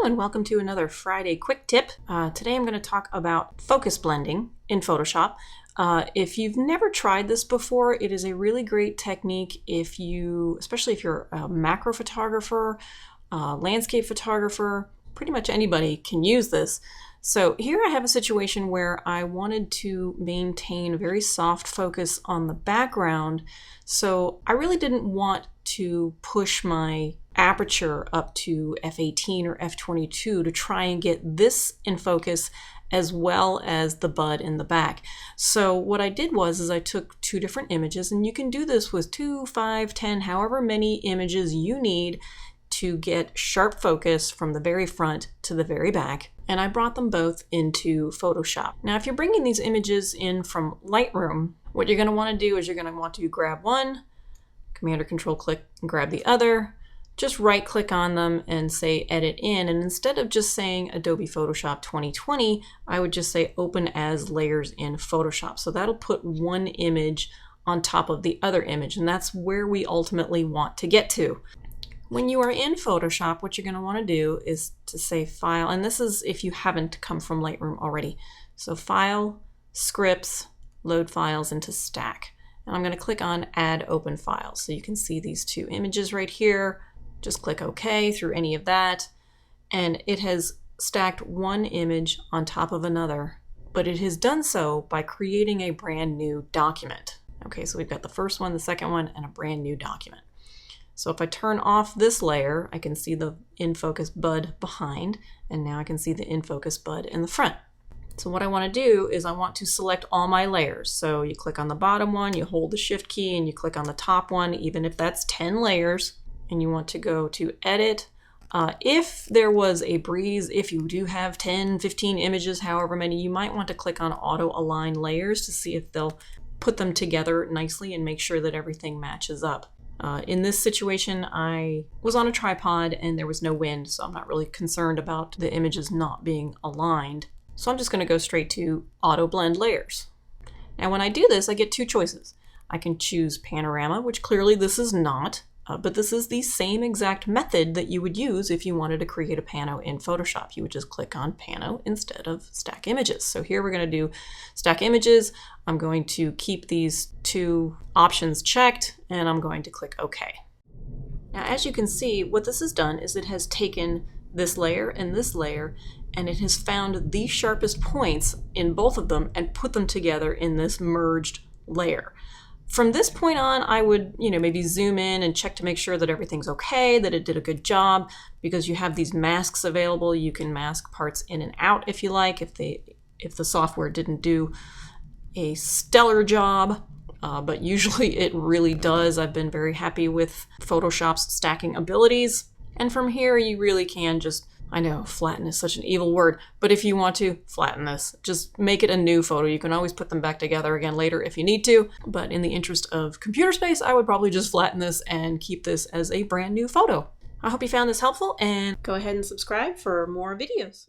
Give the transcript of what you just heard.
and welcome to another Friday quick tip. Today I'm going to talk about focus blending in Photoshop. If you've never tried this before, it is a really great technique especially if you're a macro photographer, landscape photographer, pretty much anybody can use this. So here I have a situation where I wanted to maintain a very soft focus on the background. So I really didn't want to push my aperture up to f18 or f22 to try and get this in focus as well as the bud in the back. So what I did is I took two different images, and you can do this with 2, 5, 10, however many images you need to get sharp focus from the very front to the very back. And I brought them both into Photoshop. Now, if you're bringing these images in from Lightroom, what you're going to want to do is you're going to want to grab one, Command or Control click and grab the other, just right click on them and say Edit In. And instead of just saying Adobe Photoshop 2020, I would just say Open as Layers in Photoshop. So that'll put one image on top of the other image, and that's where we ultimately want to get to. When you are in Photoshop, what you're going to want to do is to say File, and this is if you haven't come from Lightroom already. So File, Scripts, Load Files into Stack. And I'm going to click on Add Open Files. So you can see these two images right here. Just click OK through any of that. And it has stacked one image on top of another, but it has done so by creating a brand new document. Okay, so we've got the first one, the second one, and a brand new document. So if I turn off this layer, I can see the in focus bud behind, and now I can see the in focus bud in the front. So what I want to do is I want to select all my layers. So you click on the bottom one, you hold the Shift key, and you click on the top one, even if that's 10 layers, and you want to go to Edit. If there was a breeze, if you do have 10, 15 images, however many, you might want to click on Auto Align Layers to see if they'll put them together nicely and make sure that everything matches up. In this situation, I was on a tripod and there was no wind, so I'm not really concerned about the images not being aligned. So I'm just going to go straight to Auto Blend Layers. Now when I do this, I get two choices. I can choose Panorama, which clearly this is not, but this is the same exact method that you would use if you wanted to create a pano in Photoshop. You would just click on Pano instead of Stack Images. So here we're going to do Stack Images. I'm going to keep these two options checked, and I'm going to click OK. Now, as you can see, what this has done is it has taken this layer, and it has found the sharpest points in both of them and put them together in this merged layer. From this point on, I would, maybe zoom in and check to make sure that everything's okay, that it did a good job, because you have these masks available. You can mask parts in and out if you like, if the software didn't do a stellar job, but usually it really does. I've been very happy with Photoshop's stacking abilities. And from here, you really can just, I know flatten is such an evil word, but if you want to flatten this, just make it a new photo. You can always put them back together again later if you need to, but in the interest of computer space, I would probably just flatten this and keep this as a brand new photo. I hope you found this helpful, and go ahead and subscribe for more videos.